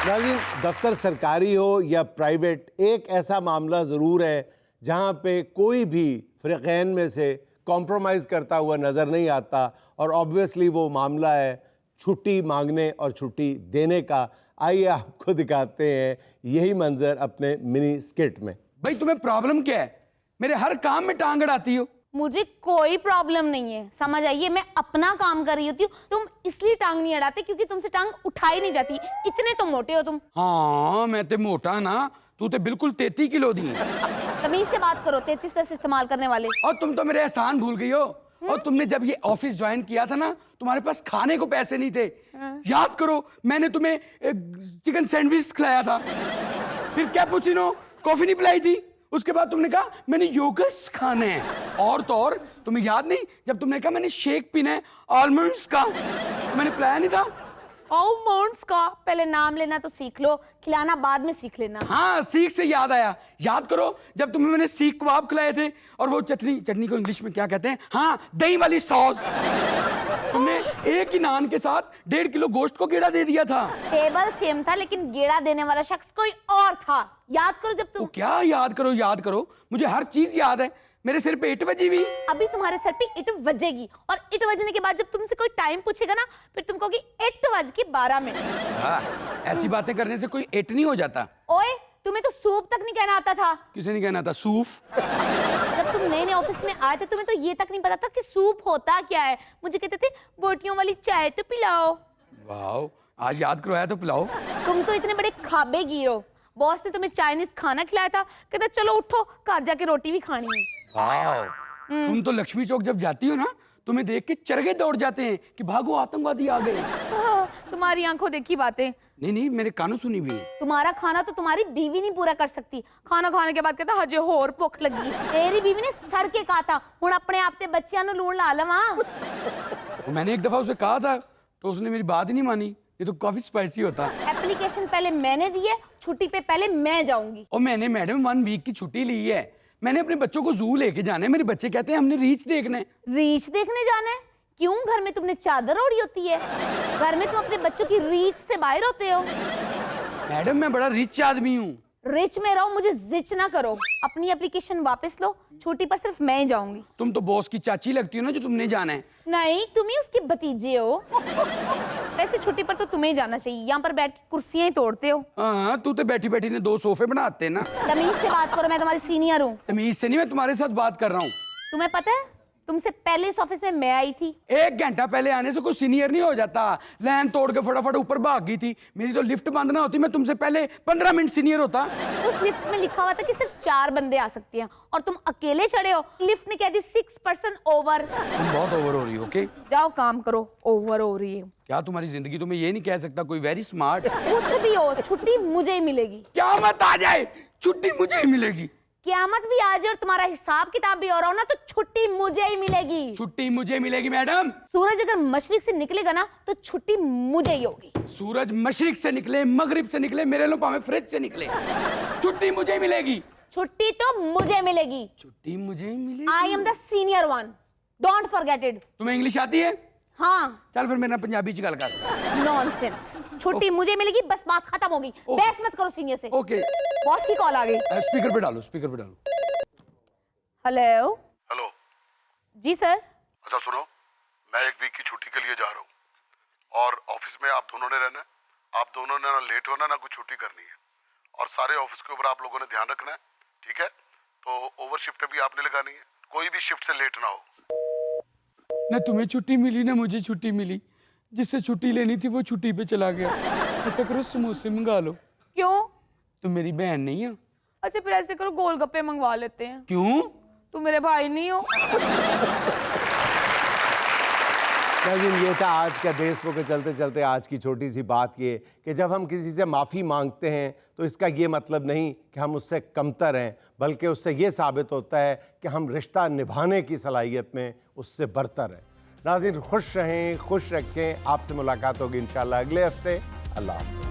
नाज़रीन, दफ्तर सरकारी हो या प्राइवेट, एक ऐसा मामला ज़रूर है जहाँ पे कोई भी फ़रीक़ैन में से कॉम्प्रोमाइज़ करता हुआ नज़र नहीं आता, और ऑब्वियसली वो मामला है छुट्टी मांगने और छुट्टी देने का। आइए आपको दिखाते हैं यही मंजर अपने मिनी स्किट में। भाई तुम्हें प्रॉब्लम क्या है? मेरे हर काम में टांग अड़ाती हो। मुझे कोई प्रॉब्लम नहीं है, समझ आइए, मैं अपना काम कर रही होती हूँ। तुम इसलिए टांग नहीं अड़ाते क्योंकि तुमसे टांग उठाई नहीं जाती, इतने तो मोटे हो तुम। हाँ मैं ते मोटा ना, तू ते बिल्कुल 33 किलो दी। तमीज से बात करो, 33 इस्तेमाल करने वाले। और तुम तो मेरे एहसान भूल गई हो। और तुमने जब ये ऑफिस ज्वाइन किया था ना, तुम्हारे पास खाने को पैसे नहीं थे। याद करो, मैंने तुम्हें एक चिकन सैंडविच खिलाया था, फिर कैपुचिनो कॉफी नहीं पिलाई थी। उसके बाद तुमने कहा मैंने योगर्ट्स खाने हैं, और तो और तुम्हें याद नहीं जब तुमने कहा मैंने शेक पीना है आलमंड्स का, तो मैंने पिलाया नहीं था। आलमंड्स का पहले नाम लेना तो सीख लो, खिलाना बाद में सीख लेना। हाँ, सीख से याद आया, याद करो जब तुम्हें मैंने सीख कबाब खिलाए थे, और वो चटनी को इंग्लिश में क्या कहते हैं? हाँ, दही वाली सॉस। तुमने एक ही नान के साथ 1.5 किलो गोश्त को गेड़ा दे दिया था। टेबल सेम था लेकिन गेड़ा देने वाला शख्स कोई और था। याद करो जब तुम। क्या याद करो, मुझे हर चीज याद है। मेरे सिर पे 8 बजी हुई। अभी तुम्हारे सर पे 8 बजेगी, और 8 बजने के बाद जब तुमसे कोई टाइम पूछेगा ना, फिर तुम कहोगी 8:12। हाँ, ऐसी बातें करने से कोई 8 नहीं हो जाता। ओए, तुम्हें तो सूप तक नहीं कहना आता था। किसे नहीं कहना था? सूफ। जब तुम नए ऑफिस में आए थे, तुम्हें तो ये तक नहीं पता था कि सूप होता क्या है। मुझे कहते थे बोटियों वाली चाय तो पिलाओ। वाह, आज याद करवाया तो पिलाओ। तुम तो इतने बड़े खाबेगीर हो, बॉस ने तुम्हें चाइनीज खाना खिलाया था, कहता चलो उठो घर जाके रोटी भी खानी है। वाह, तुम तो लक्ष्मी चौक जब जाती हो ना, तुम्हें देख के चरगे दौड़ जाते हैं कि भागो आतंकवादी आ गए। तुम्हारी आंखों देखी बातें। नहीं, मेरे कानों सुनी भी। तुम्हारा खाना तो तुम्हारी बीवी नहीं पूरा कर सकती। खाना खाने के बाद कहता हजे होर भुख लगी। तेरी बीवी ने सर के कहा था हुण अपने आप ते बच्चियां नु लूण ला लवा। मैंने एक दफा उसे कहा था तो उसने मेरी बात ही नहीं मानी। ये तो काफी स्पाइसी होता। एप्लीकेशन पहले मैंने दी है, छुट्टी पे पहले मैं जाऊंगी। और मैंने मैडम 1 वीक की छुट्टी ली है। मैंने अपने बच्चों को जू लेके जाना है। मेरे बच्चे कहते हैं हमने रीच देखना है। रीच देखने जाना है? क्यों, घर में तुमने चादर ओढ़ी होती है? घर में तुम अपने बच्चों की रीच से बाहर होते हो। मैडम मैं बड़ा रिच आदमी हूँ। रिच में रहो, मुझे जिच ना करो। अपनी एप्लीकेशन वापस लो, छुट्टी पर सिर्फ मैं ही जाऊंगी। तुम तो बॉस की चाची लगती हो ना, जो तुमने जाना है। नहीं, तुम ही उसके भतीजे हो। वैसे छुट्टी पर तो तुम्हें ही जाना चाहिए, यहाँ पर बैठ के कुर्सियां ही तोड़ते हो। हाँ, तू तो बैठी बैठी ने 2 सोफे बनाते ना। तमीज से बात करो, मैं तुम्हारी सीनियर हूँ। तमीज से नहीं, मैं तुम्हारे साथ बात कर रहा हूँ। तुम्हें पता है, तुमसे पहले इस ऑफिस में मैं आई थी। 1 घंटा पहले आने से कोई सीनियर नहीं हो जाता। लाइन तोड़ के फटाफट ऊपर भाग गई थी। मेरी तो लिफ्ट बंद ना होती, मैं तुमसे पहले 15 मिनट सीनियर होता। उस लिफ्ट में लिखा हुआ था कि सिर्फ 4 बंदे आ सकते हैं, और तुम अकेले चढ़े हो। लिफ्ट ने कह दी 6 पर्सन ओवर। तुम बहुत ओवर हो रही हो। ओके, जाओ काम करो, ओवर हो रही है। क्या तुम्हारी जिंदगी तुम्हें ये नहीं कह सकता कोई वेरी स्मार्ट? कुछ भी हो, छुट्टी मुझे ही मिलेगी। क्या मत आ जाए, छुट्टी मुझे ही मिलेगी। क़यामत भी आ जाए और तुम्हारा हिसाब किताब भी हो रहा हो ना, तो छुट्टी मुझे ही मिलेगी। छुट्टी मुझे मिलेगी मैडम। सूरज अगर मशरिक से निकलेगा ना, तो छुट्टी मुझे ही होगी। सूरज मशरिक से निकले, मगरिब से निकले, मेरे लो पावे फ्रिज से निकले, छुट्टी मुझे ही मिलेगी। छुट्टी तो मुझे मिलेगी। छुट्टी मुझे ही मिलेगी। I am the senior one, don't forget it. तुम्हें इंग्लिश आती है? हाँ। चल फिर मेरे ना पंजाबी च गल कर। नॉनसेंस। छुट्टी मुझे मिलेगी, बस बात खत्म होगी। बहस मत करो सीनियर से। ओके। बॉस की कॉल आ गई। स्पीकर पे डालो, स्पीकर पे डालो। हेलो। हेलो जी सर। अच्छा सुनो, मैं 1 वीक की छुट्टी के लिए जा रहा हूँ, और ऑफिस में आप दोनों ने रहना है। आप दोनों ने ना लेट होना ना कुछ छुट्टी करनी है, और सारे ऑफिस के ऊपर आप लोगों ने ध्यान रखना है, ठीक है? तो ओवर शिफ्ट भी आपने लगानी है, कोई भी शिफ्ट से लेट ना हो। ना तुम्हें छुट्टी मिली ना मुझे छुट्टी मिली। जिससे छुट्टी लेनी थी वो छुट्टी पे चला गया। ऐसा करो समोसे मंगा लो। क्यों? तुम मेरी बहन नहीं है। अच्छा फिर ऐसे करो, गोलगप्पे मंगवा लेते हैं। क्यों? तुम मेरे भाई नहीं हो। लेकिन ये था आज का देशमुख के चलते चलते आज की छोटी सी बात ये कि जब हम किसी से माफ़ी मांगते हैं तो इसका ये मतलब नहीं कि हम उससे कमतर हैं, बल्कि उससे ये साबित होता है कि हम रिश्ता निभाने की सलाहियत में उससे बरतर हैं। नाज़रीन, खुश रहें, खुश रखें। आपसे मुलाकात होगी इंशाल्लाह अगले हफ्ते। अल्लाह हाफ़िज़।